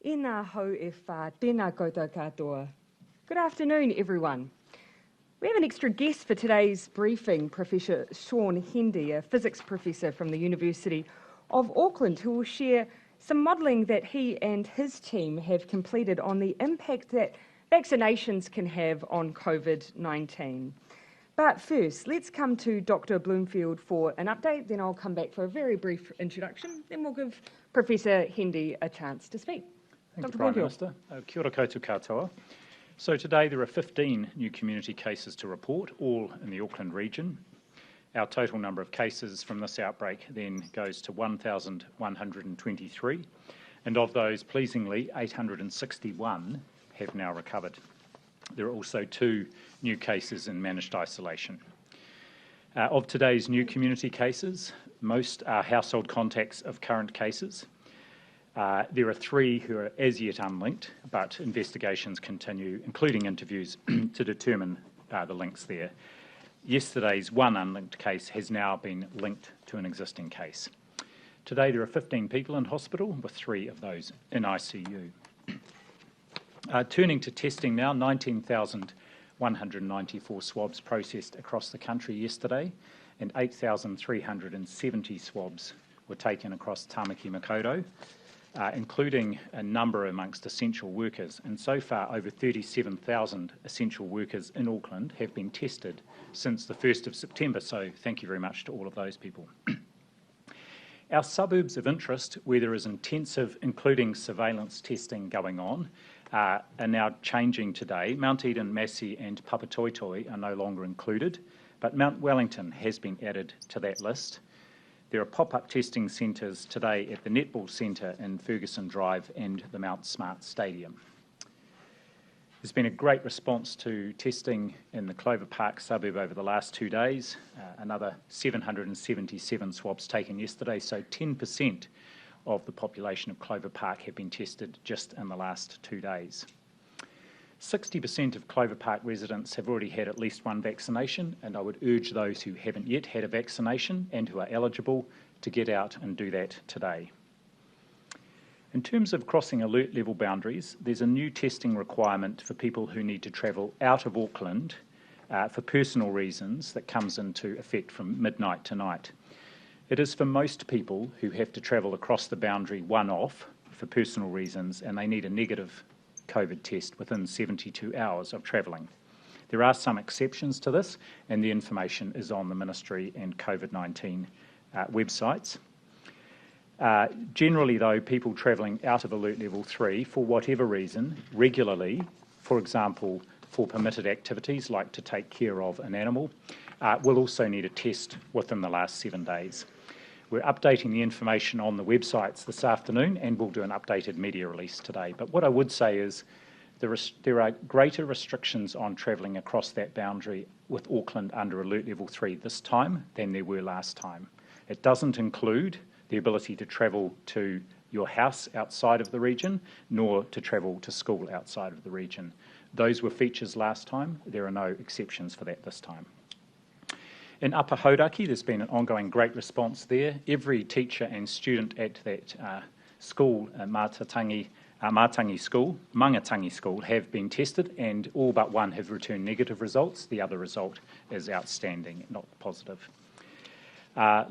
Ina hau e whā, tēnā koutou katoa. Good afternoon, everyone. We have an extra guest for today's briefing, Professor Sean Hendy, a physics professor from the University of Auckland, who will share some modelling that he and his team have completed on the impact that vaccinations can have on Covid-19. But first, let's come to Dr. Bloomfield for an update, then I'll come back for a very brief introduction, then we'll give Professor Hendy a chance to speak. Thank you, Prime Minister. Kia ora koutou katoa. So today there are 15 new community cases to report, all in the Auckland region. Our total number of cases from this outbreak then goes to 1,123, and of those, pleasingly, 861 have now recovered. There are also 2 new cases in managed isolation. Of today's new community cases, most are household contacts of current cases. There are 3 who are as yet unlinked, but investigations continue, including interviews, to determine the links there. Yesterday's 1 unlinked case has now been linked to an existing case. Today there are 15 people in hospital, with 3 of those in ICU. Turning to testing now, 19,194 swabs processed across the country yesterday, and 8,370 swabs were taken across Tāmaki Makaurau, including a number amongst essential workers. And so far, over 37,000 essential workers in Auckland have been tested since the 1st of September, so thank you very much to all of those people. Our suburbs of interest, where there is intensive, including surveillance testing going on, are now changing today. Mount Eden, Massey and Papatoetoe are no longer included, but Mount Wellington has been added to that list. There are pop-up testing centres today at the Netball Centre in Ferguson Drive and the Mount Smart Stadium. There's been a great response to testing in the Clover Park suburb over the last 2 days. Another 777 swabs taken yesterday, so 10% of the population of Clover Park have been tested just in the last 2 days. 60% of Clover Park residents have already had at least 1 vaccination, and I would urge those who haven't yet had a vaccination and who are eligible to get out and do that today. In terms of crossing alert level boundaries, there's a new testing requirement for people who need to travel out of Auckland for personal reasons that comes into effect from midnight tonight. It is for most people who have to travel across the boundary one-off for personal reasons, and they need a negative COVID test within 72 hours of travelling. There are some exceptions to this, and the information is on the Ministry and COVID-19 websites. Generally, though, people travelling out of Alert Level 3, for whatever reason, regularly, for example, for permitted activities like to take care of an animal, will also need a test within the last 7 days. We're updating the information on the websites this afternoon, and we'll do an updated media release today. But what I would say is there are greater restrictions on travelling across that boundary with Auckland under Alert Level 3 this time than there were last time. It doesn't include the ability to travel to your house outside of the region, nor to travel to school outside of the region. Those were features last time. There are no exceptions for that this time. In Upper Hauraki, there's been an ongoing great response there. Every teacher and student at that school, Mātangi School, have been tested, and all but 1 have returned negative results. The other result is outstanding, not positive.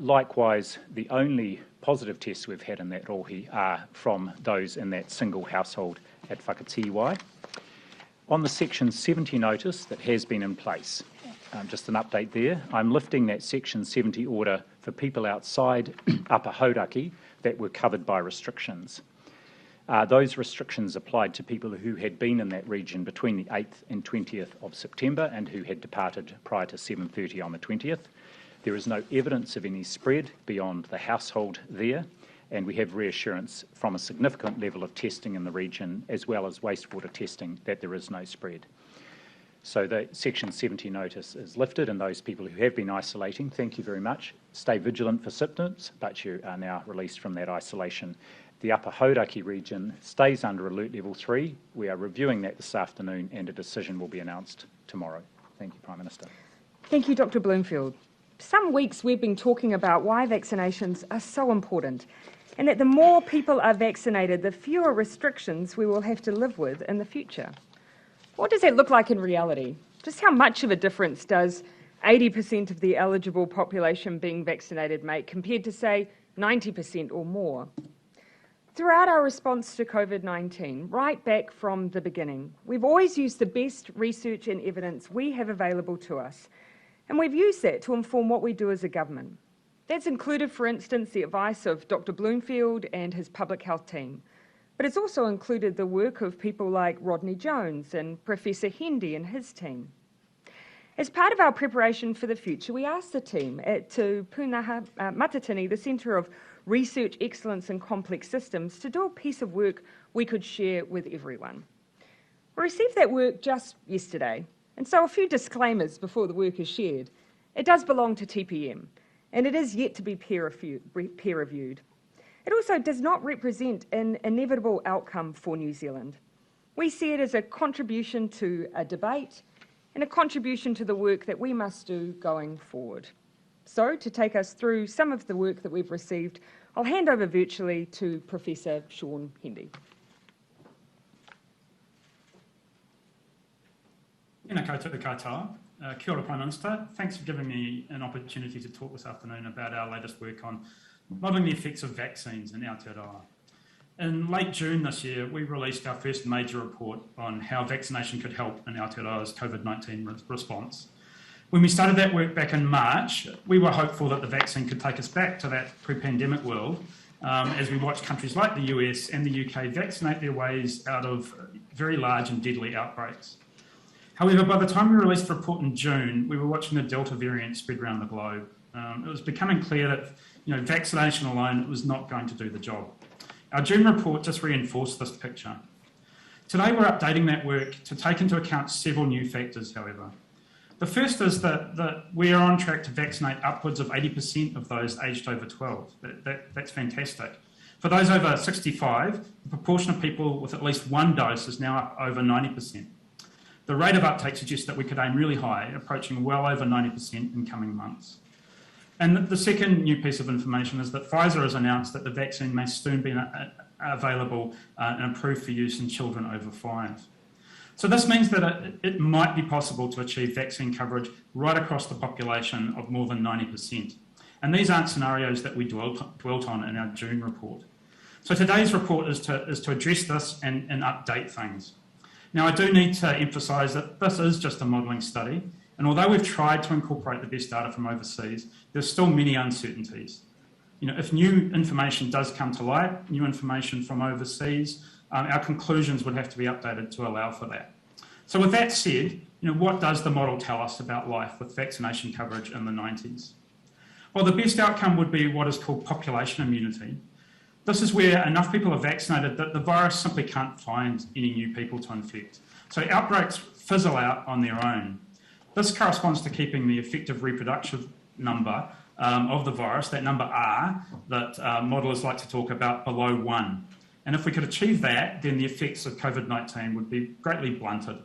Likewise, the only positive tests we've had in that rohi are from those in that single household at Whakatiwai. On the Section 70 notice that has been in place, just an update there, I'm lifting that Section 70 order for people outside Upper Hauraki that were covered by restrictions. Those restrictions applied to people who had been in that region between the 8th and 20th of September and who had departed prior to 7:30 on the 20th. There is no evidence of any spread beyond the household there, and we have reassurance from a significant level of testing in the region, as well as wastewater testing, that there is no spread. So the Section 70 notice is lifted, and those people who have been isolating, thank you very much. Stay vigilant for symptoms, but you are now released from that isolation. The Upper Hauraki region stays under Alert Level 3. We are reviewing that this afternoon, and a decision will be announced tomorrow. Thank you, Prime Minister. Thank you, Dr. Bloomfield. For some weeks we've been talking about why vaccinations are so important. and that the more people are vaccinated, the fewer restrictions we will have to live with in the future. What does that look like in reality? Just how much of a difference does 80% of the eligible population being vaccinated make compared to, say, 90% or more? Throughout our response to COVID-19, right back from the beginning, we've always used the best research and evidence we have available to us, and we've used that to inform what we do as a government. That's included, for instance, the advice of Dr. Bloomfield and his public health team, but it's also included the work of people like Rodney Jones and Professor Hendy and his team. As part of our preparation for the future, we asked the team at Te Pūnaha Matatini, the Centre of Research Excellence in Complex Systems, to do a piece of work we could share with everyone. We received that work just yesterday, and so a few disclaimers before the work is shared. It does belong to TPM, and it is yet to be peer reviewed. It also does not represent an inevitable outcome for New Zealand. We see it as a contribution to a debate and a contribution to the work that we must do going forward. So, to take us through some of the work that we've received, I'll hand over virtually to Professor Sean Hendy. Tēnā koutou katoa. Kia ora, Prime Minister. Thanks for giving me an opportunity to talk this afternoon about our latest work on modelling the effects of vaccines in Aotearoa. In late June this year, we released our first major report on how vaccination could help in Aotearoa's COVID-19 response. When we started that work back in March, we were hopeful that the vaccine could take us back to that pre-pandemic world as we watched countries like the US and the UK vaccinate their ways out of very large and deadly outbreaks. However, by the time we released the report in June, we were watching the Delta variant spread around the globe. It was becoming clear that vaccination alone was not going to do the job. Our June report just reinforced this picture. Today we're updating that work to take into account several new factors, however. The first is that we are on track to vaccinate upwards of 80% of those aged over 12. That's fantastic. For those over 65, the proportion of people with at least one dose is now up over 90%. The rate of uptake suggests that we could aim really high, approaching well over 90% in coming months. And the second new piece of information is that Pfizer has announced that the vaccine may soon be available and approved for use in children over 5. So this means that it might be possible to achieve vaccine coverage right across the population of more than 90%. And these aren't scenarios that we dwelt on in our June report. So today's report is to address this and update things. Now, I do need to emphasise that this is just a modelling study, and although we've tried to incorporate the best data from overseas, there's still many uncertainties. If new information does come to light, new information from overseas, our conclusions would have to be updated to allow for that. So with that said, what does the model tell us about life with vaccination coverage in the 90s? Well, the best outcome would be what is called population immunity. This is where enough people are vaccinated that the virus simply can't find any new people to infect. So outbreaks fizzle out on their own. This corresponds to keeping the effective reproductive number of the virus, that number R, that modellers like to talk about, below 1. And if we could achieve that, then the effects of COVID-19 would be greatly blunted.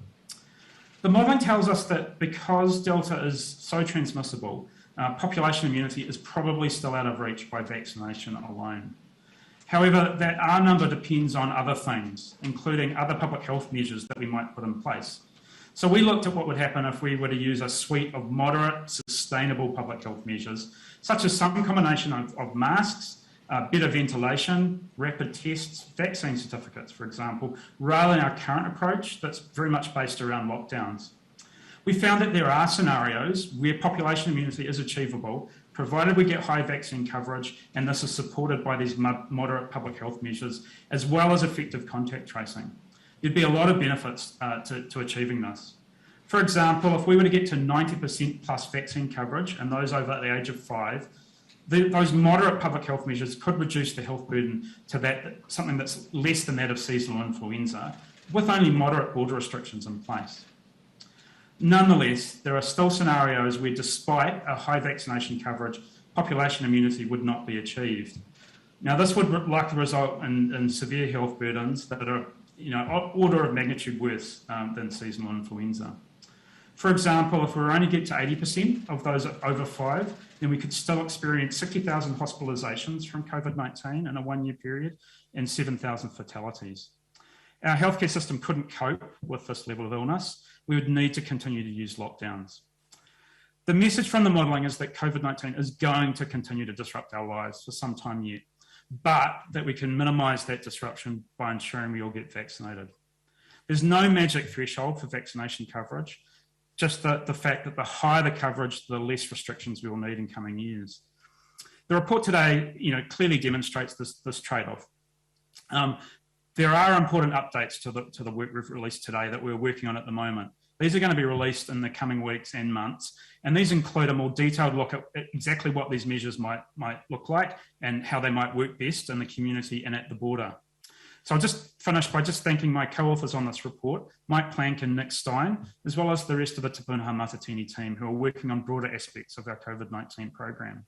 The modelling tells us that because Delta is so transmissible, population immunity is probably still out of reach by vaccination alone. However, that R number depends on other things, including other public health measures that we might put in place. So we looked at what would happen if we were to use a suite of moderate, sustainable public health measures, such as some combination of masks, better ventilation, rapid tests, vaccine certificates, for example, rather than our current approach that's very much based around lockdowns. We found that there are scenarios where population immunity is achievable, provided we get high vaccine coverage, and this is supported by these moderate public health measures, as well as effective contact tracing. There'd be a lot of benefits to achieving this. For example, if we were to get to 90% plus vaccine coverage and those over the age of 5, those moderate public health measures could reduce the health burden to something that's less than that of seasonal influenza, with only moderate border restrictions in place. Nonetheless, there are still scenarios where, despite a high vaccination coverage, population immunity would not be achieved. Now, this would likely result in severe health burdens that are order of magnitude worse than seasonal influenza. For example, if we only get to 80% of those over 5, then we could still experience 60,000 hospitalisations from COVID-19 in a 1-year period and 7,000 fatalities. Our healthcare system couldn't cope with this level of illness. We would need to continue to use lockdowns. The message from the modelling is that COVID-19 is going to continue to disrupt our lives for some time yet, but that we can minimise that disruption by ensuring we all get vaccinated. There's no magic threshold for vaccination coverage, just the fact that the higher the coverage, the less restrictions we will need in coming years. The report today, clearly demonstrates this trade-off. There are important updates to the work we've released today that we're working on at the moment. These are going to be released in the coming weeks and months, and these include a more detailed look at exactly what these measures might look like and how they might work best in the community and at the border. So I'll just finish by just thanking my co-authors on this report, Mike Plank and Nick Stein, as well as the rest of the Te Puna Matatini team who are working on broader aspects of our COVID-19 program.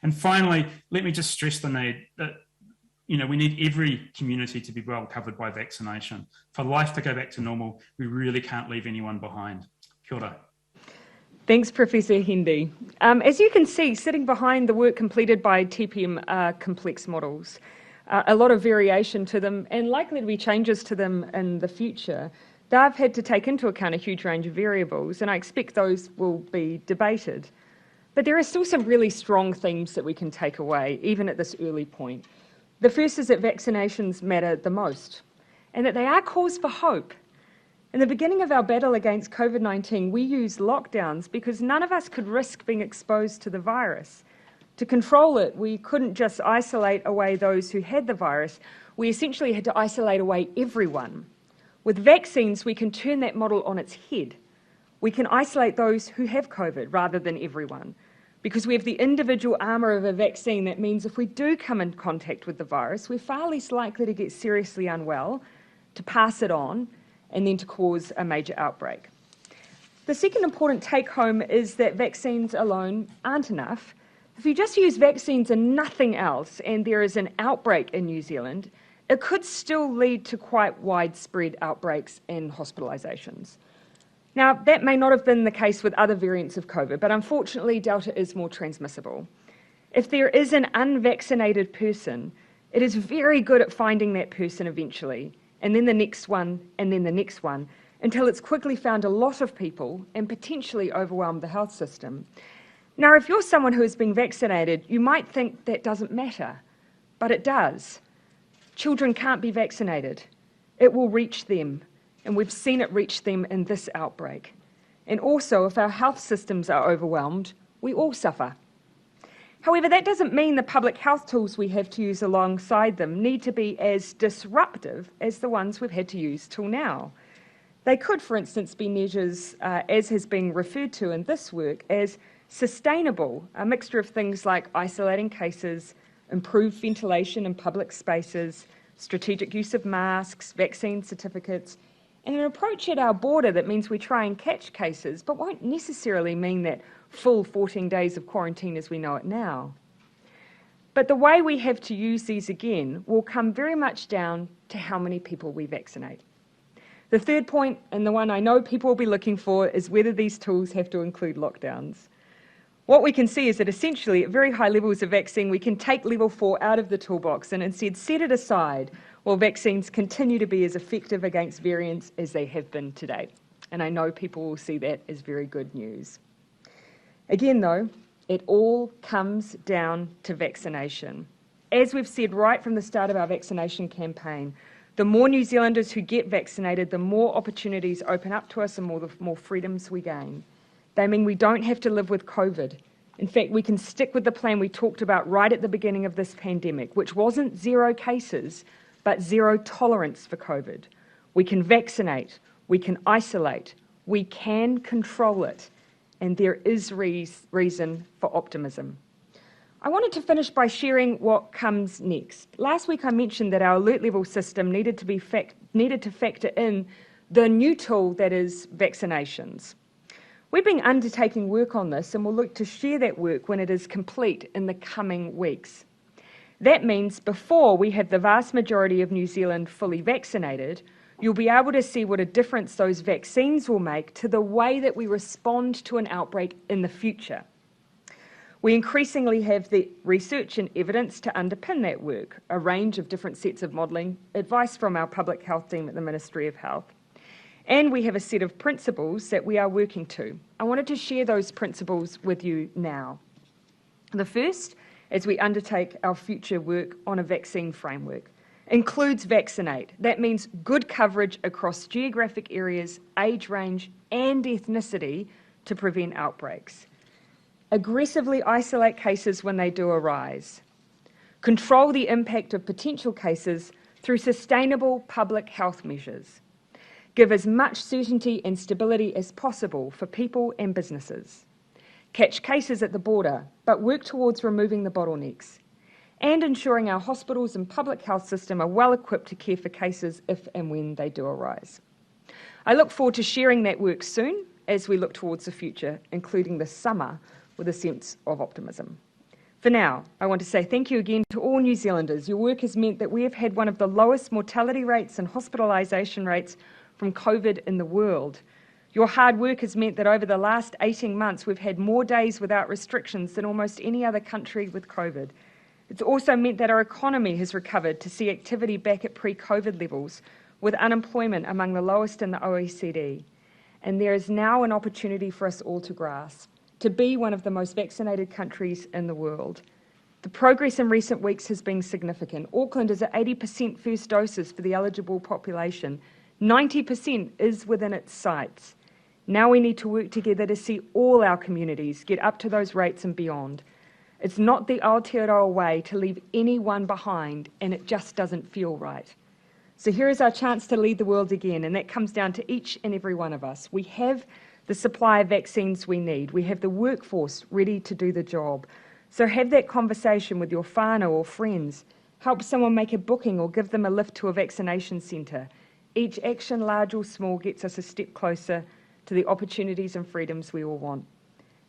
And finally, let me just stress the need that we need every community to be well covered by vaccination. For life to go back to normal, we really can't leave anyone behind. Kia ora. Thanks, Professor Hendy. As you can see, sitting behind the work completed by TPM are complex models. A lot of variation to them and likely to be changes to them in the future. They've had to take into account a huge range of variables, and I expect those will be debated. But there are still some really strong themes that we can take away, even at this early point. The first is that vaccinations matter the most, and that they are cause for hope. In the beginning of our battle against COVID-19, we used lockdowns because none of us could risk being exposed to the virus. To control it, we couldn't just isolate away those who had the virus. We essentially had to isolate away everyone. With vaccines, we can turn that model on its head. We can isolate those who have COVID rather than everyone. Because we have the individual armour of a vaccine, that means if we do come in contact with the virus, we're far less likely to get seriously unwell, to pass it on, and then to cause a major outbreak. The second important take-home is that vaccines alone aren't enough. If you just use vaccines and nothing else, and there is an outbreak in New Zealand, it could still lead to quite widespread outbreaks and hospitalisations. Now, that may not have been the case with other variants of COVID, but unfortunately, Delta is more transmissible. If there is an unvaccinated person, it is very good at finding that person eventually, and then the next one, and then the next one, until it's quickly found a lot of people and potentially overwhelmed the health system. Now, if you're someone who has been vaccinated, you might think that doesn't matter, but it does. Children can't be vaccinated. It will reach them. And we've seen it reach them in this outbreak. And also, if our health systems are overwhelmed, we all suffer. However, that doesn't mean the public health tools we have to use alongside them need to be as disruptive as the ones we've had to use till now. They could, for instance, be measures, as has been referred to in this work, as sustainable, a mixture of things like isolating cases, improved ventilation in public spaces, strategic use of masks, vaccine certificates, and an approach at our border that means we try and catch cases, but won't necessarily mean that full 14 days of quarantine as we know it now. But the way we have to use these again will come very much down to how many people we vaccinate. The third point, and the one I know people will be looking for, is whether these tools have to include lockdowns. What we can see is that essentially at very high levels of vaccine, we can take level 4 out of the toolbox and instead set it aside while vaccines continue to be as effective against variants as they have been to date. And I know people will see that as very good news. Again though, it all comes down to vaccination. As we've said right from the start of our vaccination campaign, the more New Zealanders who get vaccinated, the more opportunities open up to us and the more freedoms we gain. They mean we don't have to live with COVID. In fact, we can stick with the plan we talked about right at the beginning of this pandemic, which wasn't 0 cases, but 0 tolerance for COVID. We can vaccinate, we can isolate, we can control it, and there is reason for optimism. I wanted to finish by sharing what comes next. Last week I mentioned that our alert level system needed to factor in the new tool that is vaccinations. We've been undertaking work on this and we'll look to share that work when it is complete in the coming weeks. That means before we have the vast majority of New Zealand fully vaccinated, You'll be able to see what a difference those vaccines will make to the way that we respond to an outbreak in the future. We increasingly have the research and evidence to underpin that work, a range of different sets of modelling, advice from our public health team at the Ministry of Health, and we have a set of principles that we are working to. I wanted to share those principles with you now. The first, as we undertake our future work on a vaccine framework, includes vaccinate. That means good coverage across geographic areas, age range and ethnicity to prevent outbreaks. Aggressively isolate cases when they do arise. Control the impact of potential cases through sustainable public health measures. Give as much certainty and stability as possible for people and businesses. Catch cases at the border, but work towards removing the bottlenecks. And ensuring our hospitals and public health system are well equipped to care for cases if and when they do arise. I look forward to sharing that work soon as we look towards the future, including this summer, with a sense of optimism. For now, I want to say thank you again to all New Zealanders. Your work has meant that we have had one of the lowest mortality rates and hospitalisation rates from COVID in the world. Your hard work has meant that over the last 18 months, we've had more days without restrictions than almost any other country with COVID. It's also meant that our economy has recovered to see activity back at pre-COVID levels, with unemployment among the lowest in the OECD. And there is now an opportunity for us all to grasp, to be one of the most vaccinated countries in the world. The progress in recent weeks has been significant. Auckland is at 80% first doses for the eligible population. 90% is within its sights. Now we need to work together to see all our communities get up to those rates and beyond. It's not the Aotearoa way to leave anyone behind, and it just doesn't feel right. So here is our chance to lead the world again, and that comes down to each and every one of us. We have the supply of vaccines we need. We have the workforce ready to do the job. So have that conversation with your whānau or friends. Help someone make a booking or give them a lift to a vaccination centre. Each action, large or small, gets us a step closer to the opportunities and freedoms we all want.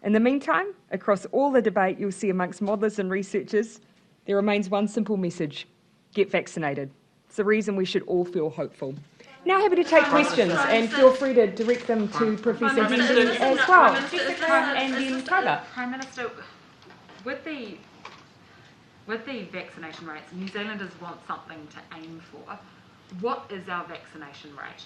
In the meantime, across all the debate you'll see amongst modellers and researchers, there remains one simple message: get vaccinated. It's the reason we should all feel hopeful. Now happy to take questions, and feel free to direct them to Professor Hendy as well. And then Toba. Prime Minister, with the vaccination rates, New Zealanders want something to aim for. What is our vaccination rate?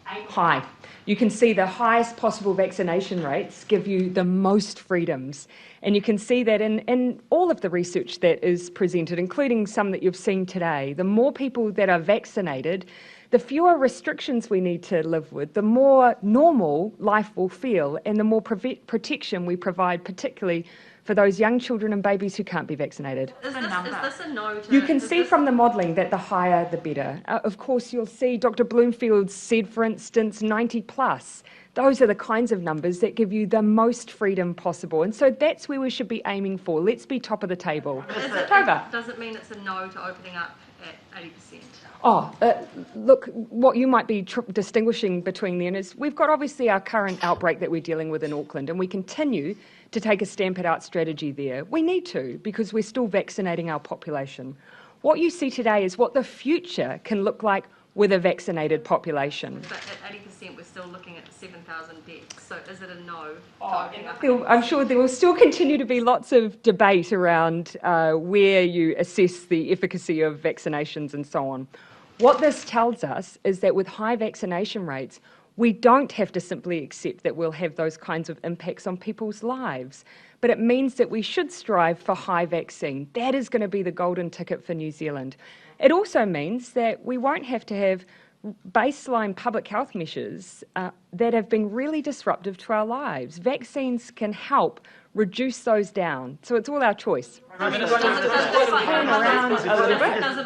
High. You can see the highest possible vaccination rates give you the most freedoms. And you can see that in all of the research that is presented, including some that you've seen today. The more people that are vaccinated, the fewer restrictions we need to live with, the more normal life will feel, and the more protection we provide, particularly for those young children and babies who can't be vaccinated. Is this a no to... You can see from the modelling that the higher the better. Of course, you'll see Dr. Bloomfield said, for instance, 90 plus. Those are the kinds of numbers that give you the most freedom possible. And so that's where we should be aiming for. Let's be top of the table. Does it mean it's a no to opening up at 80%? Look, what you might be distinguishing between then is we've got obviously our current outbreak that we're dealing with in Auckland, and we continue to take a stamp it out strategy there. We need to, because we're still vaccinating our population. What you see today is what the future can look like with a vaccinated population. But at 80%, we're still looking at 7,000 deaths. So is it a no to opening up? I'm sure there will still continue to be lots of debate around where you assess the efficacy of vaccinations and so on. What this tells us is that with high vaccination rates, we don't have to simply accept that we'll have those kinds of impacts on people's lives, but it means that we should strive for high vaccine. That is going to be the golden ticket for New Zealand. It also means that we won't have to have baseline public health measures that have been really disruptive to our lives. Vaccines can help reduce those down, so it's all our choice. Does it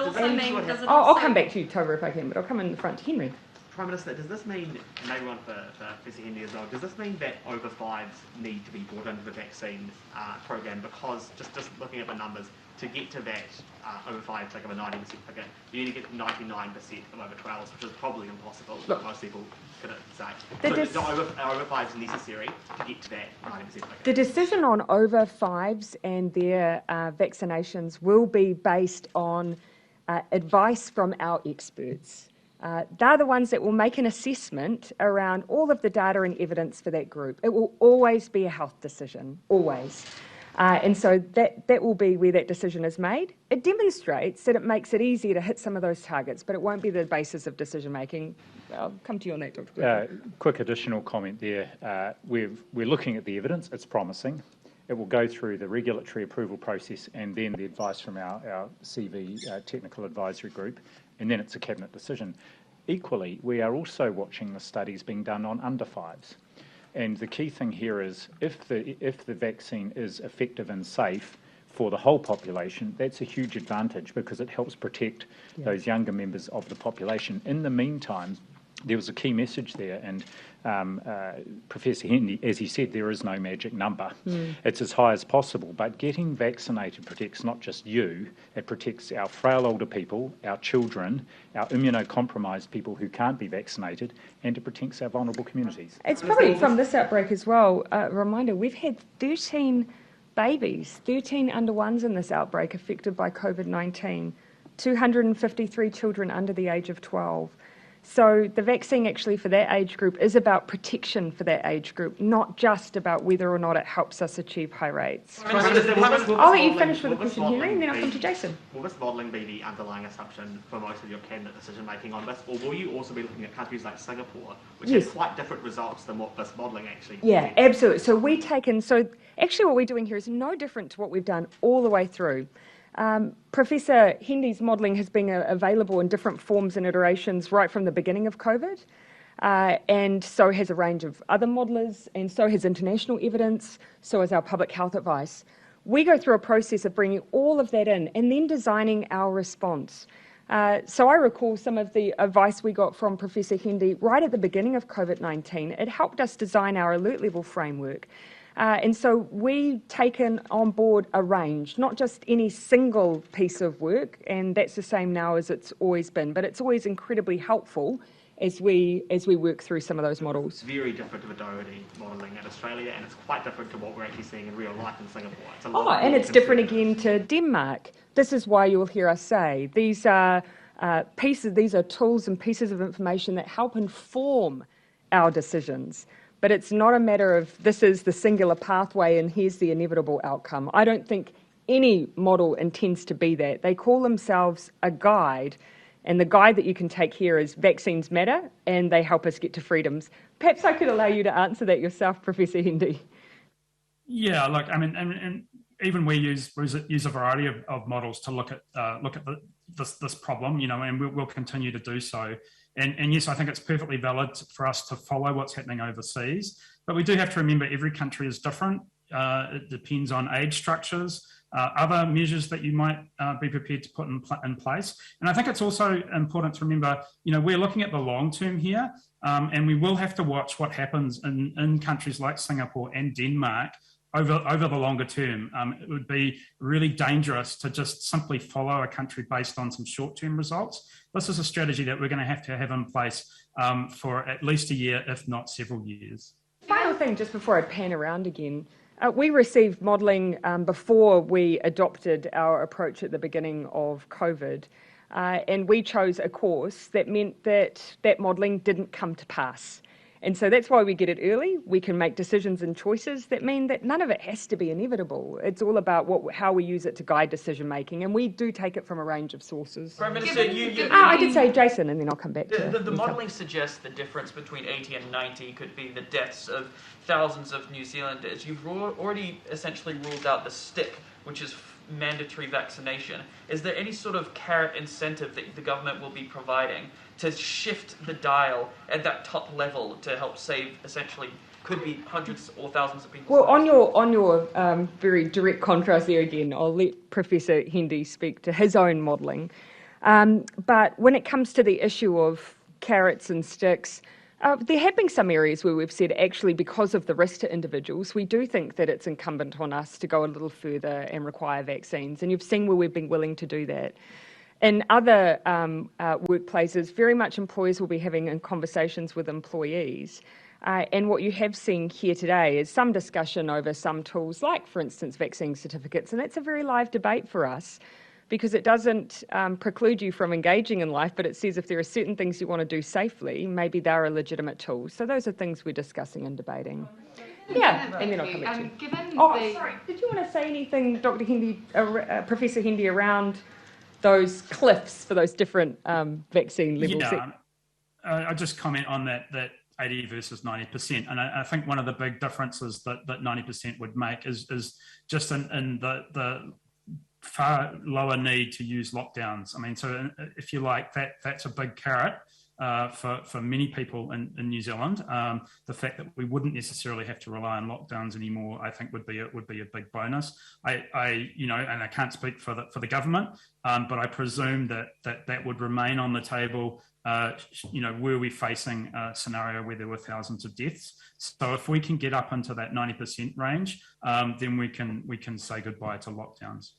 also mean... I'll come back to you, Toba, if I can, but I'll come in the front to Henry. Prime Minister, does this mean, and maybe one for Professor Hendy as well, does this mean that over fives need to be brought into the vaccine program? Because just looking at the numbers, to get to that over fives, like of a 90% figure, you need to get 99% of over 12s, which is probably impossible. Look, most people couldn't say. So over fives necessary to get to that 90% figure. The decision on over fives and their vaccinations will be based on advice from our experts. they're the ones that will make an assessment around all of the data and evidence for that group. It will always be a health decision, always. And so that will be where that decision is made. It demonstrates that it makes it easier to hit some of those targets, but it won't be the basis of decision making. I'll come to you on that, Dr. Gordon. Quick additional comment there. We're looking at the evidence. It's promising. It will go through the regulatory approval process and then the advice from our CV technical advisory group, and then it's a cabinet decision. Equally, we are also watching the studies being done on under fives. And the key thing here is if the vaccine is effective and safe for the whole population, that's a huge advantage because it helps protect those younger members of the population. In the meantime, there was a key message there, and Professor Hendy, as he said, there is no magic number. It's as high as possible, but getting vaccinated protects not just you, it protects our frail older people, our children, our immunocompromised people who can't be vaccinated, and it protects our vulnerable communities. It's probably from this outbreak as well, a reminder, we've had 13 babies, 13 under ones in this outbreak affected by COVID-19, 253 children under the age of 12. So the vaccine actually for that age group is about protection for that age group, not just about whether or not it helps us achieve high rates. I'll let you finish with a question, Henry, and then I'll come to Jason. Will this modelling be the underlying assumption for most of your cabinet decision making on this, or will you also be looking at countries like Singapore, which has quite different results than what this modelling actually Yeah, absolutely. So actually what we're doing here is no different to what we've done all the way through. Professor Hendy's modelling has been available in different forms and iterations right from the beginning of COVID, and so has a range of other modellers, and so has international evidence, so has our public health advice. We go through a process of bringing all of that in and then designing our response. So I recall some of the advice we got from Professor Hendy right at the beginning of COVID-19. It helped us design our alert level framework. And so we've taken on board a range, not just any single piece of work, and that's the same now as it's always been, but it's always incredibly helpful as we work through some of those models. It's very different to the Doherty modelling in Australia, and it's quite different to what we're actually seeing in real life in Singapore. And it's different again to Denmark. This is why you'll hear us say these are tools and pieces of information that help inform our decisions. But it's not a matter of this is the singular pathway and here's the inevitable outcome. I don't think any model intends to be that. They call themselves a guide, and the guide that you can take here is vaccines matter and they help us get to freedoms. Perhaps I could allow you to answer that yourself, Professor Hendy. Yeah, look, I mean, and even we use a variety of models to look at this problem, and we'll continue to do so. And yes, I think it's perfectly valid for us to follow what's happening overseas, but we do have to remember every country is different. It depends on age structures, other measures that you might be prepared to put in place. And I think it's also important to remember, we're looking at the long term here, and we will have to watch what happens in countries like Singapore and Denmark over the longer term. It would be really dangerous to just simply follow a country based on some short-term results. This is a strategy that we're going to have in place for at least a year, if not several years. Final thing, just before I pan around again, we received modelling before we adopted our approach at the beginning of COVID, and we chose a course that meant that modelling didn't come to pass. And so that's why we get it early. We can make decisions and choices that mean that none of it has to be inevitable. It's all about how we use it to guide decision making, and we do take it from a range of sources. Prime Minister, I did say Jason, and then I'll come back to the modelling suggests the difference between 80 and 90 could be the deaths of thousands of New Zealanders. You've already essentially ruled out the stick, which is mandatory vaccination. Is there any sort of carrot incentive that the government will be providing to shift the dial at that top level to help save essentially could be hundreds or thousands of people? Well, on your very direct contrast there again, I'll let Professor Hendy speak to his own modelling. But when it comes to the issue of carrots and sticks, there have been some areas where we've said actually because of the risk to individuals, we do think that it's incumbent on us to go a little further and require vaccines. And you've seen where we've been willing to do that. In other workplaces, very much employers will be having conversations with employees. And what you have seen here today is some discussion over some tools like, for instance, vaccine certificates. And that's a very live debate for us. because it doesn't preclude you from engaging in life, but it says if there are certain things you want to do safely, maybe they're a legitimate tool. So those are things we're discussing and debating. Yeah, and then I'll come back to you. Sorry, did you want to say anything, Dr. Hendy, Professor Hendy, around those cliffs for those different vaccine levels? Yeah, I'll just comment on that 80 versus 90%. And I think one of the big differences that 90% would make is just in the far lower need to use lockdowns. I mean, so if you like, that's a big carrot for many people in New Zealand. The fact that we wouldn't necessarily have to rely on lockdowns anymore, I think would be a big bonus. I and I can't speak for the government, but I presume that would remain on the table. Were we facing a scenario where there were thousands of deaths? So if we can get up into that 90% range, then we can say goodbye to lockdowns.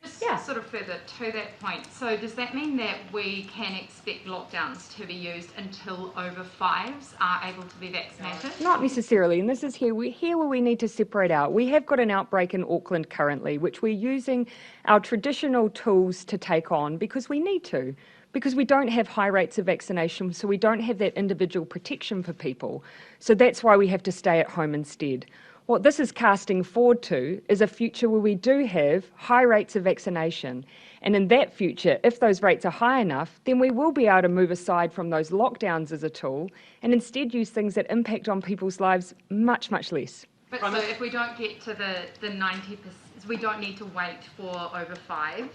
Just sort of further to that point, so does that mean that we can expect lockdowns to be used until over 5s are able to be vaccinated? Not necessarily, and this is here where we need to separate out. We have got an outbreak in Auckland currently, which we're using our traditional tools to take on because we need to. Because we don't have high rates of vaccination, so we don't have that individual protection for people. So that's why we have to stay at home instead. What this is casting forward to is a future where we do have high rates of vaccination. And in that future, if those rates are high enough, then we will be able to move aside from those lockdowns as a tool and instead use things that impact on people's lives much, much less. But so if we don't get to the 90%, we don't need to wait for over 5s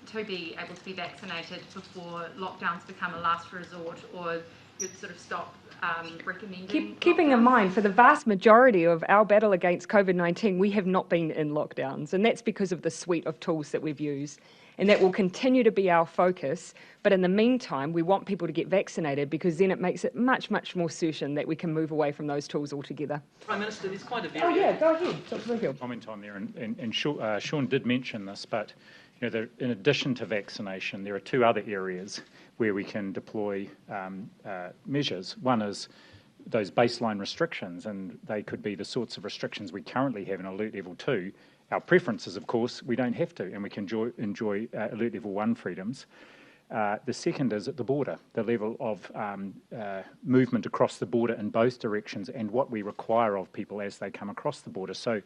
to be able to be vaccinated before lockdowns become a last resort, or you'd sort of stop recommending. Keeping in mind, for the vast majority of our battle against COVID-19, we have not been in lockdowns, and that's because of the suite of tools that we've used. And that will continue to be our focus. But in the meantime, we want people to get vaccinated because then it makes it much, much more certain that we can move away from those tools altogether. Prime Minister, there's quite a Oh yeah, go ahead, Dr. Hill. Comment on there, and Sean did mention this, but in addition to vaccination, there are two other areas where we can deploy measures. One is those baseline restrictions, and they could be the sorts of restrictions we currently have in Alert Level 2. Our preference is, of course, we don't have to, and we can enjoy Alert Level 1 freedoms. The second is at the border, the level of movement across the border in both directions and what we require of people as they come across the border. So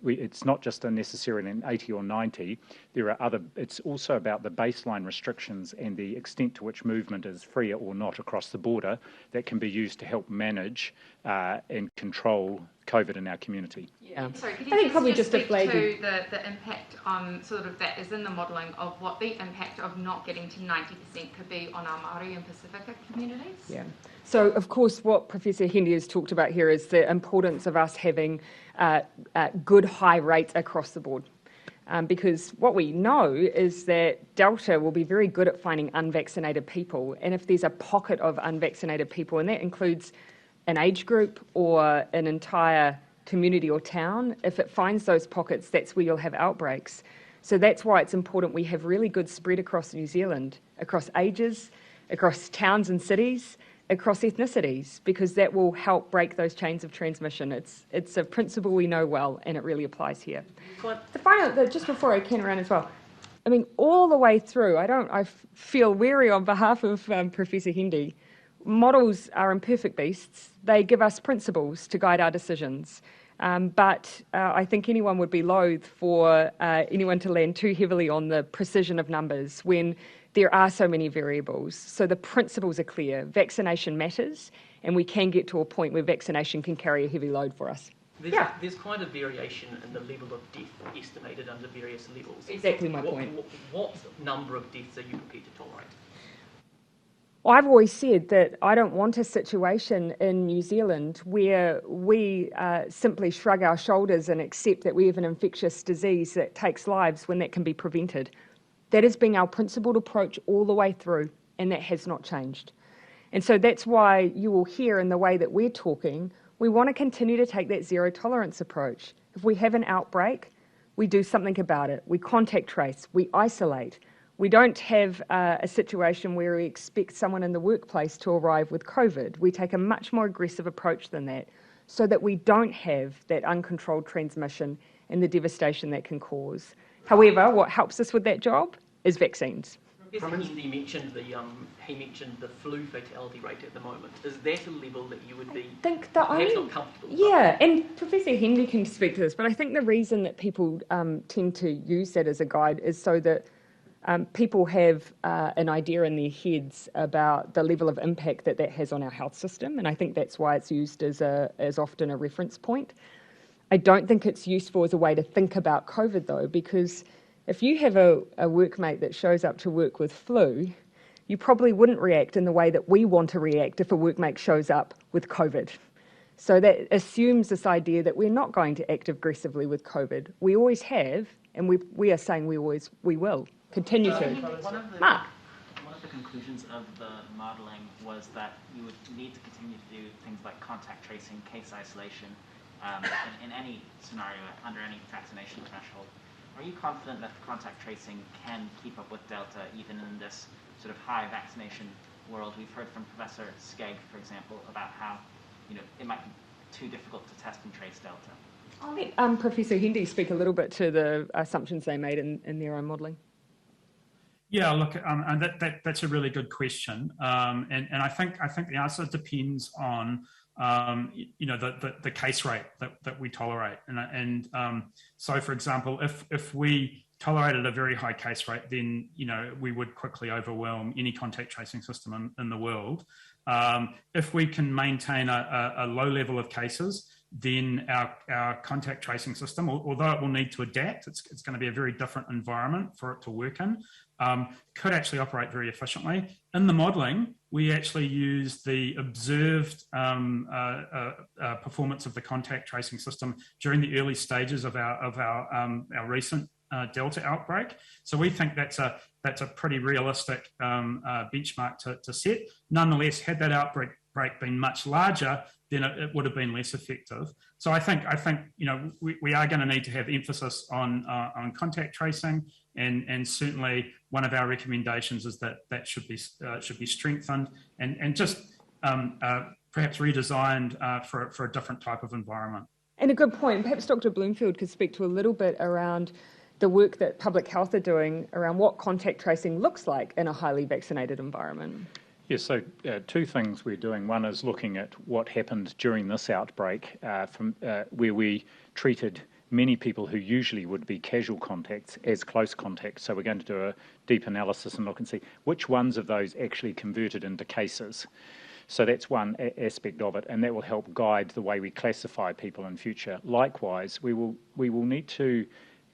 it's not just necessarily an 80 or 90. There are it's also about the baseline restrictions and the extent to which movement is free or not across the border that can be used to help manage and control COVID in our community. Yeah. Sorry, could you just speak to the impact on sort of that is in the modelling of what the impact of not getting to 90% could be on our Māori and Pacifica communities? Yeah. So, of course, what Professor Hendy has talked about here is the importance of us having good high rates across the board. Because what we know is that Delta will be very good at finding unvaccinated people. And if there's a pocket of unvaccinated people, and that includes an age group or an entire community or town, if it finds those pockets, that's where you'll have outbreaks. So that's why it's important we have really good spread across New Zealand, across ages, across towns and cities, across ethnicities, because that will help break those chains of transmission. It's a principle we know well, and it really applies here. The final, just before I can around as well, I mean, all the way through, I feel weary on behalf of Professor Hendy. Models are imperfect beasts. They give us principles to guide our decisions. But I think anyone would be loath for anyone to land too heavily on the precision of numbers when there are so many variables. So the principles are clear. Vaccination matters, and we can get to a point where vaccination can carry a heavy load for us. There's quite a variation in the level of death estimated under various levels. Exactly my point. What number of deaths are you prepared to tolerate? Well, I've always said that I don't want a situation in New Zealand where we simply shrug our shoulders and accept that we have an infectious disease that takes lives when that can be prevented. That has been our principled approach all the way through, and that has not changed. And so that's why you will hear in the way that we're talking, we want to continue to take that zero tolerance approach. If we have an outbreak, we do something about it. We contact trace, we isolate. We don't have a situation where we expect someone in the workplace to arrive with COVID. We take a much more aggressive approach than that so that we don't have that uncontrolled transmission and the devastation that can cause. However, what helps us with that job is vaccines. Professor Hindi mentioned the flu fatality rate at the moment. Is that a level that you would be perhaps not comfortable with? Yeah, and Professor Hendy can speak to this, but I think the reason that people tend to use that as a guide is so that people have an idea in their heads about the level of impact that has on our health system, and I think that's why it's used as often a reference point. I don't think it's useful as a way to think about COVID though, because if you have a workmate that shows up to work with flu, you probably wouldn't react in the way that we want to react if a workmate shows up with COVID. So that assumes this idea that we're not going to act aggressively with COVID. We always have, and we are saying we will continue to. Mark. One of the conclusions of the modelling was that you would need to continue to do things like contact tracing, case isolation, in any scenario, under any vaccination threshold. Are you confident that the contact tracing can keep up with Delta even in this sort of high vaccination world? We've heard from Professor Skegg, for example, about how it might be too difficult to test and trace Delta. I'll let Professor Hendy speak a little bit to the assumptions they made in their own modelling. Yeah, look, and that's a really good question, and I think the answer depends on the case rate that we tolerate, and so for example, if we tolerated a very high case rate, then we would quickly overwhelm any contact tracing system in the world. If we can maintain a low level of cases, then our contact tracing system, although it will need to adapt, it's going to be a very different environment for it to work in, could actually operate very efficiently. In the modelling, we actually use the observed performance of the contact tracing system during the early stages of our recent Delta outbreak. So we think that's a pretty realistic benchmark to set. Nonetheless, had that outbreak been much larger, then it would have been less effective. So I think we are going to need to have emphasis on contact tracing, and certainly one of our recommendations is that should be strengthened and just perhaps redesigned for a different type of environment. And a good point. Perhaps Dr. Bloomfield could speak to a little bit around the work that public health are doing around what contact tracing looks like in a highly vaccinated environment. Yes, so two things we're doing. One is looking at what happened during this outbreak from where we treated many people who usually would be casual contacts as close contacts. So we're going to do a deep analysis and look and see which ones of those actually converted into cases. So that's one aspect of it, and that will help guide the way we classify people in future. Likewise, we will need to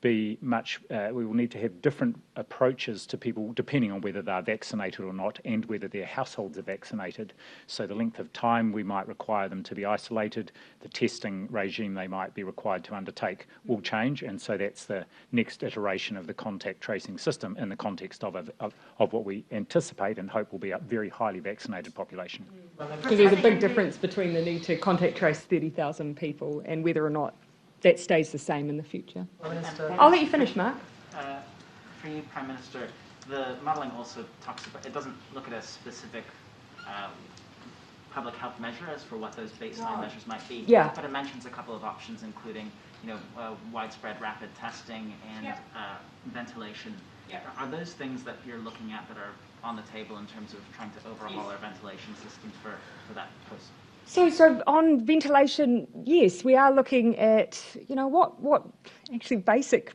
we will need to have different approaches to people depending on whether they're vaccinated or not and whether their households are vaccinated. So the length of time we might require them to be isolated, the testing regime they might be required to undertake will change, and so that's the next iteration of the contact tracing system in the context of what we anticipate and hope will be a very highly vaccinated population. Because there's a big difference between the need to contact trace 30,000 people and whether or not that stays the same in the future. I'll let you finish, Mark. For you, Prime Minister, the modelling also talks about, it doesn't look at a specific public health measure as for what those baseline measures might be, but it mentions a couple of options, including widespread rapid testing and ventilation. Are those things that you're looking at that are on the table in terms of trying to overhaul our ventilation systems for that post? So on ventilation, yes, we are looking at, what actually basic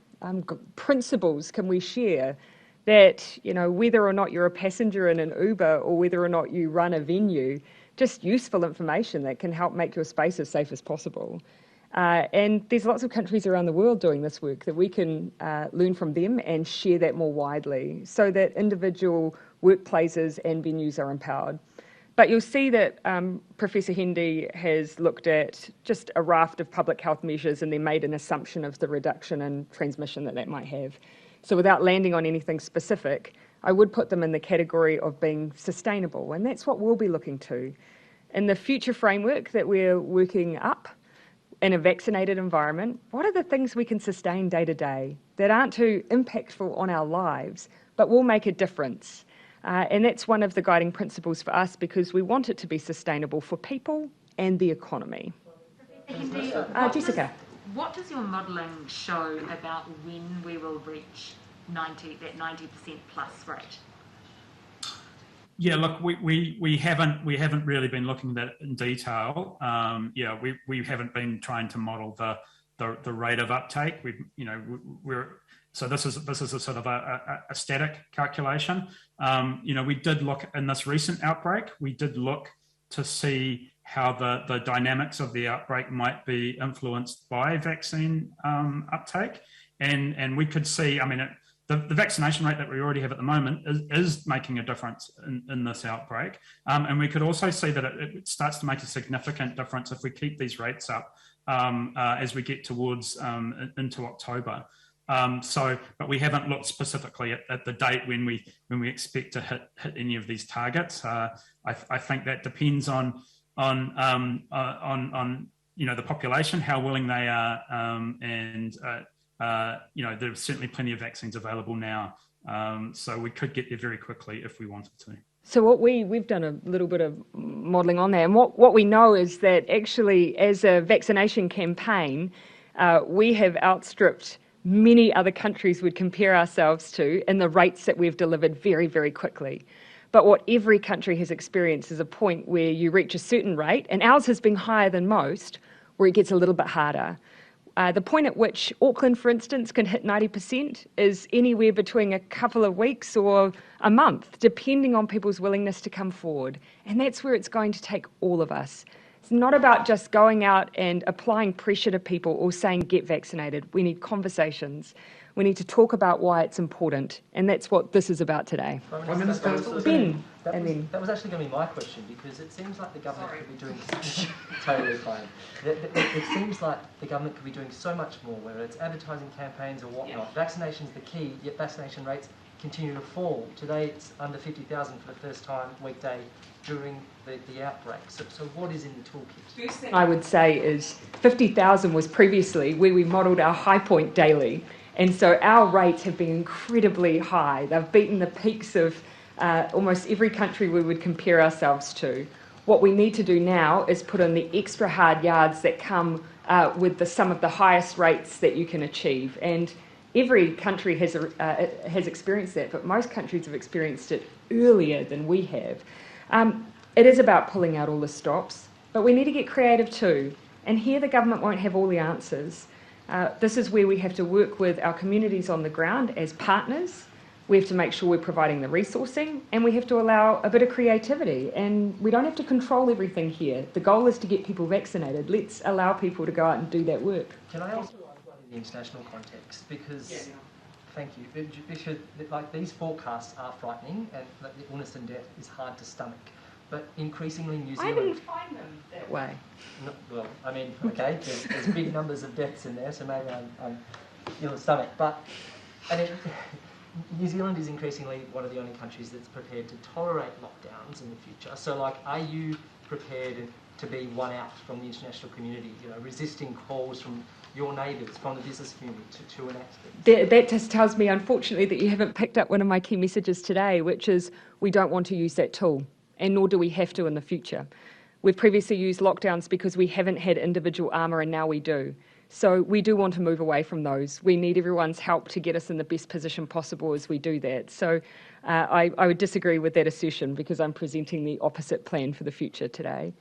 principles can we share that, whether or not you're a passenger in an Uber or whether or not you run a venue, just useful information that can help make your space as safe as possible. And there's lots of countries around the world doing this work that we can learn from them and share that more widely so that individual workplaces and venues are empowered. But you'll see that Professor Hendy has looked at just a raft of public health measures and then made an assumption of the reduction in transmission that might have. So without landing on anything specific, I would put them in the category of being sustainable, and that's what we'll be looking to. In the future framework that we're working up in a vaccinated environment, what are the things we can sustain day to day that aren't too impactful on our lives, but will make a difference? And that's one of the guiding principles for us because we want it to be sustainable for people and the economy. Hendy, Jessica. What does your modelling show about when we will reach that 90% plus rate? Yeah, look, we haven't really been looking at that in detail. We haven't been trying to model the rate of uptake. So this is a sort of a static calculation. We did look in this recent outbreak. We did look to see how the dynamics of the outbreak might be influenced by vaccine uptake, and we could see. I mean, the vaccination rate that we already have at the moment is making a difference in this outbreak. And we could also see that it starts to make a significant difference if we keep these rates up as we get towards into October. But we haven't looked specifically at the date when we expect to hit any of these targets. I think that depends on the population, how willing they are, and there's certainly plenty of vaccines available now, so we could get there very quickly if we wanted to. So what we've done a little bit of modelling on that, and what we know is that actually as a vaccination campaign, we have outstripped many other countries would compare ourselves to in the rates that we've delivered very, very quickly. But what every country has experienced is a point where you reach a certain rate, and ours has been higher than most, where it gets a little bit harder. The point at which Auckland, for instance, can hit 90% is anywhere between a couple of weeks or a month, depending on people's willingness to come forward. And that's where it's going to take all of us. It's not about just going out and applying pressure to people or saying, get vaccinated. We need conversations. We need to talk about why it's important. And that's what this is about today. Prime Minister, Ben, that was actually going to be my question, because it seems like the government could be doing totally fine. It seems like the government could be doing so much more, whether it's advertising campaigns or whatnot. Yeah. Vaccination's the key, yet vaccination rates continue to fall. Today it's under 50,000 for the first time weekday during the outbreak. So what is in the toolkit? First thing I would say is 50,000 was previously where we modelled our high point daily. And so our rates have been incredibly high. They've beaten the peaks of almost every country we would compare ourselves to. What we need to do now is put in the extra hard yards that come with some of the highest rates that you can achieve. And every country has experienced that, but most countries have experienced it earlier than we have. It is about pulling out all the stops, but we need to get creative too. And here the government won't have all the answers. This is where we have to work with our communities on the ground as partners. We have to make sure we're providing the resourcing, and we have to allow a bit of creativity. And we don't have to control everything here. The goal is to get people vaccinated. Let's allow people to go out and do that work. Can I also ask one in the international context? Because, thank you, because like these forecasts are frightening, and the illness and death is hard to stomach. But increasingly New Zealand... I didn't find them that way. No, well, I mean, okay, there's big numbers of deaths in there, so maybe I'm ill at stomach. But New Zealand is increasingly one of the only countries that's prepared to tolerate lockdowns in the future. So, like, are you prepared to be one out from the international community, resisting calls from your neighbours, from the business community to enact things? That just tells me, unfortunately, that you haven't picked up one of my key messages today, which is we don't want to use that tool. And nor do we have to in the future. We've previously used lockdowns because we haven't had individual armour, and now we do. So we do want to move away from those. We need everyone's help to get us in the best position possible as we do that. So I would disagree with that assertion, because I'm presenting the opposite plan for the future today.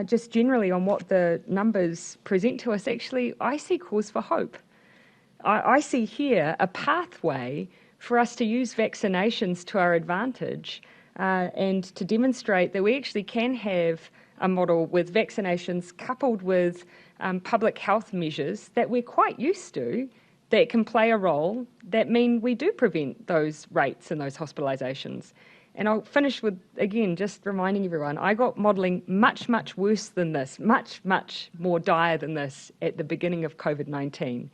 Just generally on what the numbers present to us, actually, I see cause for hope. I see here a pathway for us to use vaccinations to our advantage. And to demonstrate that we actually can have a model with vaccinations coupled with public health measures that we're quite used to, that can play a role, that mean we do prevent those rates and those hospitalisations. And I'll finish with, again, just reminding everyone, I got modelling much, much worse than this, much, much more dire than this at the beginning of Covid-19.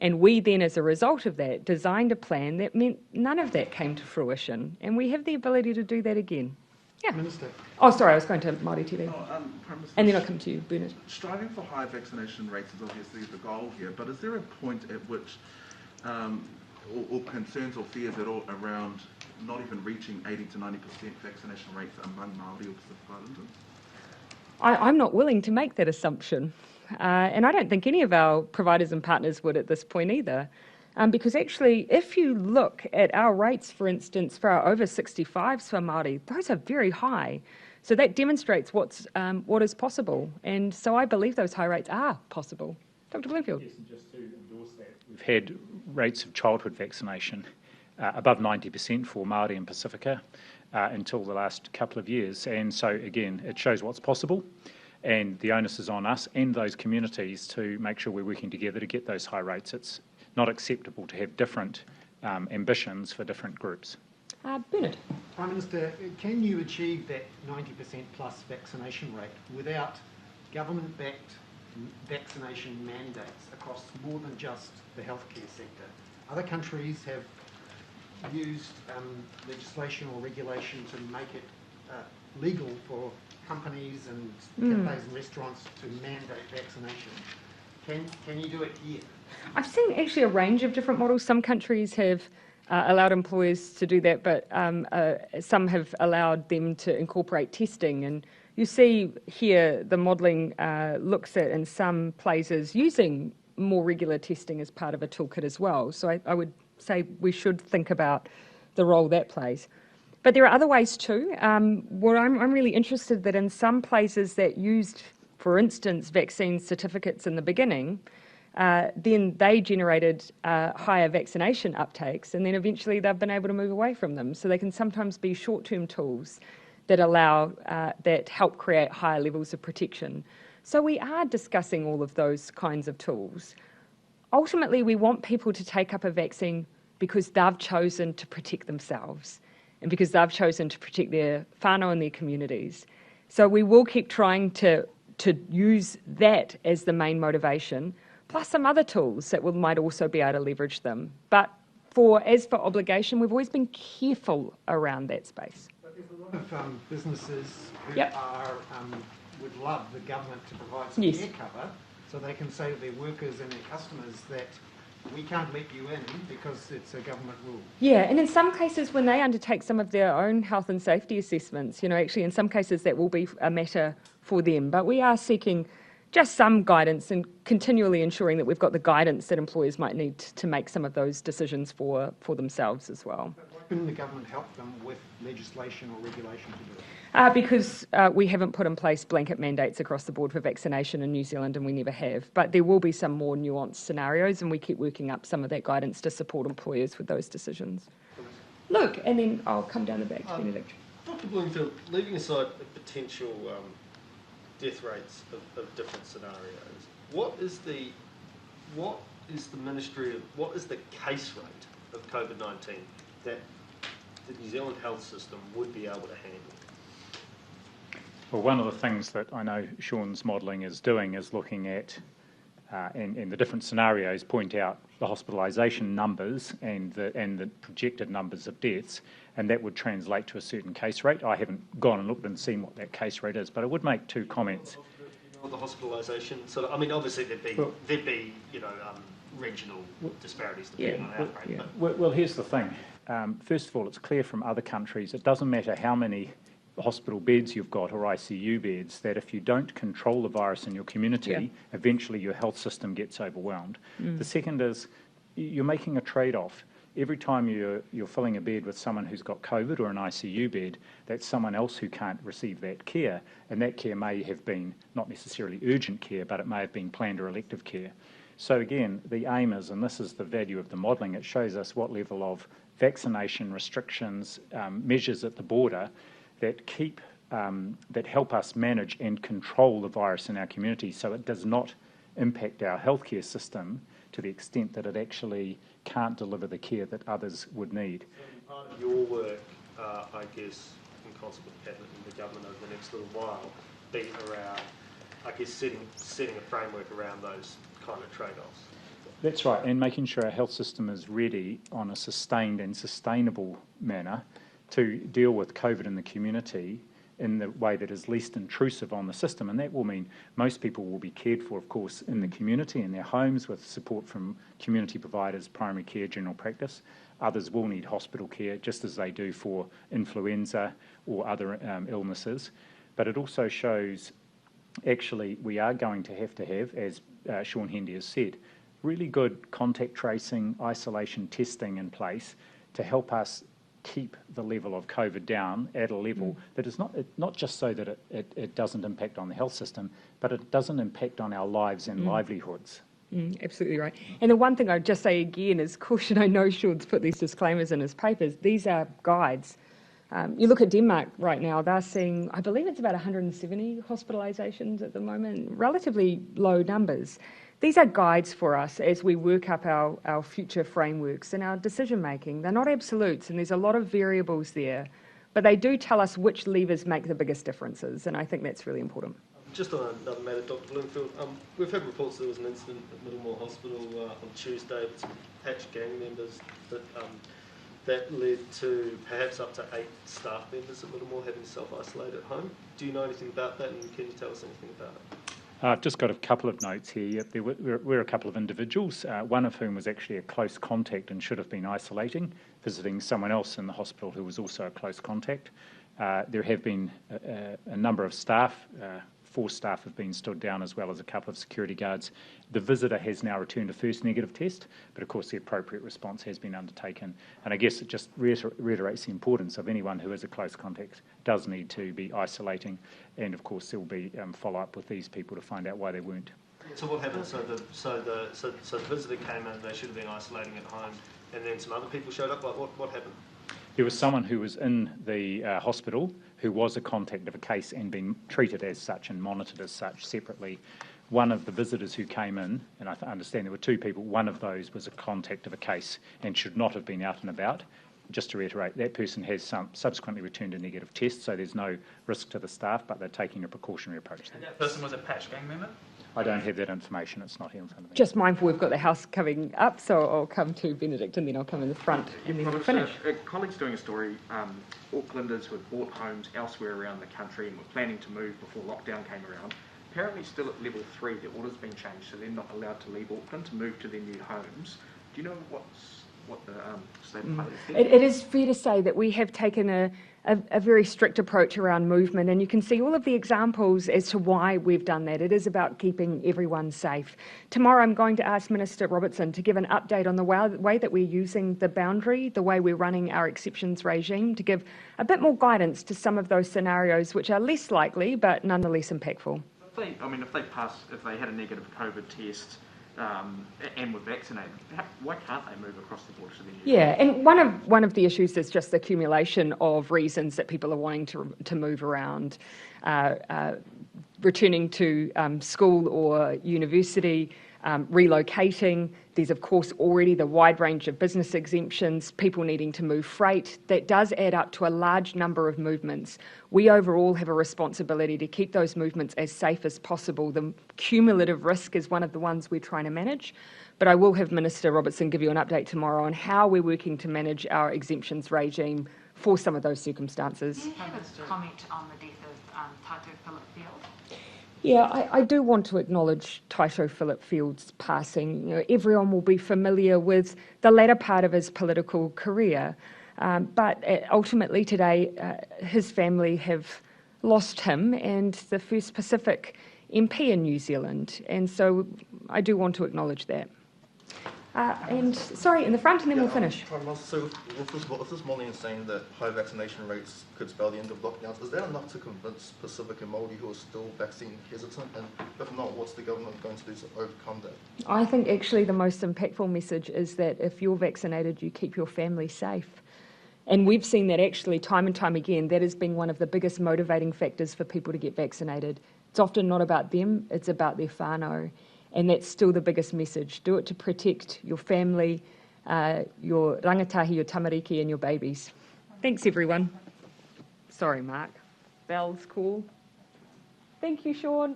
And we then, as a result of that, designed a plan that meant none of that came to fruition. And we have the ability to do that again. Yeah. Minister. Oh, sorry, I was going to Māori TV. And then I'll come to you, Bernard. Striving for high vaccination rates is obviously the goal here, but is there a point at which, or concerns or fears at all around not even reaching 80 to 90% vaccination rates among Māori or Pacific Islanders? I'm not willing to make that assumption. and I don't think any of our providers and partners would at this point either. Because actually, if you look at our rates, for instance, for our over 65s for Māori, those are very high. So that demonstrates what is possible. And so I believe those high rates are possible. Dr. Bloomfield. Yes, and just to endorse that, we've had rates of childhood vaccination above 90% for Māori and Pacifica until the last couple of years. And so, again, it shows what's possible. And the onus is on us and those communities to make sure we're working together to get those high rates. It's not acceptable to have different ambitions for different groups. Bernard. Prime Minister, can you achieve that 90% plus vaccination rate without government-backed vaccination mandates across more than just the healthcare sector? Other countries have used legislation or regulation to make it legal for companies and cafes and restaurants to mandate vaccination. Can you do it here? I've seen actually a range of different models. Some countries have allowed employers to do that, but some have allowed them to incorporate testing. And you see here the modelling looks at, in some places, using more regular testing as part of a toolkit as well. So I would say we should think about the role that plays. But there are other ways too. What I'm really interested that in some places that used, for instance, vaccine certificates in the beginning, then they generated higher vaccination uptakes, and then eventually they've been able to move away from them. So they can sometimes be short-term tools that allow, that help create higher levels of protection. So we are discussing all of those kinds of tools. Ultimately, we want people to take up a vaccine because they've chosen to protect themselves and because they've chosen to protect their whānau and their communities. So we will keep trying to use that as the main motivation, plus some other tools that might also be able to leverage them. But as for obligation, we've always been careful around that space. But there's a lot of businesses who would love the government to provide some care cover, so they can say to their workers and their customers that we can't let you in because it's a government rule. Yeah, and in some cases when they undertake some of their own health and safety assessments, actually in some cases that will be a matter for them. But we are seeking just some guidance and continually ensuring that we've got the guidance that employers might need to make some of those decisions for themselves as well. But why couldn't the government help them with legislation or regulation to do it? Because we haven't put in place blanket mandates across the board for vaccination in New Zealand, and we never have. But there will be some more nuanced scenarios, and we keep working up some of that guidance to support employers with those decisions. Luke, and then I'll come down the back to Benedict. Dr. Bloomfield, leaving aside the potential death rates of different scenarios, what is the case rate of COVID-19 that the New Zealand health system would be able to handle? Well, one of the things that I know Sean's modelling is doing is looking at, in the different scenarios, point out the hospitalisation numbers and the projected numbers of deaths, and that would translate to a certain case rate. I haven't gone and looked and seen what that case rate is, but I would make two comments. The hospitalisation, so I mean, obviously there'd be regional disparities depending on outbreak. Yeah. Well, here's the thing. First of all, it's clear from other countries, it doesn't matter how many hospital beds you've got or ICU beds, that if you don't control the virus in your community, eventually your health system gets overwhelmed. The second is you're making a trade-off. Every time you're filling a bed with someone who's got COVID or an ICU bed, that's someone else who can't receive that care, and that care may have been not necessarily urgent care, but it may have been planned or elective care. So again, the aim is, and this is the value of the modelling, it shows us what level of vaccination restrictions, measures at the border that help us manage and control the virus in our community so it does not impact our healthcare system to the extent that it actually can't deliver the care that others would need. So part of your work, I guess, in concert with the Cabinet and the government over the next little while, be around, I guess, setting a framework around those kind of trade-offs. That's right, and making sure our health system is ready on a sustained and sustainable manner to deal with COVID in the community in the way that is least intrusive on the system. And that will mean most people will be cared for, of course, in the community, in their homes, with support from community providers, primary care, general practice. Others will need hospital care, just as they do for influenza or other illnesses. But it also shows actually we are going to have, as Sean Hendy has said, really good contact tracing, isolation testing in place to help us keep the level of COVID down at a level that is not just so that it doesn't impact on the health system, but it doesn't impact on our lives and livelihoods. Absolutely right. And the one thing I'd just say again is caution. I know Sean's put these disclaimers in his papers. These are guides. You look at Denmark right now, they're seeing, I believe it's about 170 hospitalisations at the moment, relatively low numbers. These are guides for us as we work up our future frameworks and our decision making. They're not absolutes, and there's a lot of variables there, but they do tell us which levers make the biggest differences, and I think that's really important. Just on another matter, Dr. Bloomfield, we've had reports there was an incident at Middlemore Hospital on Tuesday with some patch gang members that led to perhaps up to 8 staff members at Middlemore having to self-isolate at home. Do you know anything about that, and can you tell us anything about it? I've just got a couple of notes here. There were a couple of individuals, one of whom was actually a close contact and should have been isolating, visiting someone else in the hospital who was also a close contact. There have been a number of staff, 4 staff have been stood down, as well as a couple of security guards. The visitor has now returned a first negative test, but of course the appropriate response has been undertaken. And I guess it just reiterates the importance of anyone who is a close contact does need to be isolating, and of course there will be follow-up with these people to find out why they weren't. So what happened? So the visitor came in, they should have been isolating at home, and then some other people showed up. Like what happened? There was someone who was in the hospital who was a contact of a case and been treated as such and monitored as such separately. One of the visitors who came in, and I understand there were 2 people, one of those was a contact of a case and should not have been out and about. Just to reiterate, that person has subsequently returned a negative test, so there's no risk to the staff, but they're taking a precautionary approach. And that person was a patch gang member? I don't have that information, it's not here in front of me. Just mindful we've got the house coming up, so I'll come to Benedict and then I'll come in the front and then we'll finish. A colleague's doing a story, Aucklanders who had bought homes elsewhere around the country and were planning to move before lockdown came around. Apparently still at level 3, the order's been changed, so they're not allowed to leave Auckland to move to their new homes. Do you know what the state of play is there? It is fair to say that we have taken a very strict approach around movement, and you can see all of the examples as to why we've done that. It is about keeping everyone safe. Tomorrow I'm going to ask Minister Robertson to give an update on the way that we're using the boundary, the way we're running our exceptions regime, to give a bit more guidance to some of those scenarios which are less likely but nonetheless impactful. If they had a negative COVID test and were vaccinated, why can't they move across the border to the new? Yeah, and one of the issues is just the accumulation of reasons that people are wanting to move around, returning to school or university, relocating. There's of course already the wide range of business exemptions, people needing to move freight. That does add up to a large number of movements. We overall have a responsibility to keep those movements as safe as possible. The cumulative risk is one of the ones we're trying to manage, but I will have Minister Robertson give you an update tomorrow on how we're working to manage our exemptions regime for some of those circumstances. Do you have a comment on the death of Taito Philip Field? Yeah, I do want to acknowledge Taito Philip Field's passing. You know, everyone will be familiar with the latter part of his political career, but ultimately today his family have lost him and the first Pacific MP in New Zealand, and so I do want to acknowledge that. And sorry, in the front, and then we'll finish. So, if this morning is saying that high vaccination rates could spell the end of lockdowns, is that enough to convince Pacific and Māori who are still vaccine hesitant? And if not, what's the government going to do to overcome that? I think actually the most impactful message is that if you're vaccinated, you keep your family safe. And we've seen that actually time and time again. That has been one of the biggest motivating factors for people to get vaccinated. It's often not about them, it's about their whānau. And that's still the biggest message. Do it to protect your family, your rangatahi, your tamariki, and your babies. Thanks, everyone. Sorry, Mark. Bell's call. Thank you, Sean.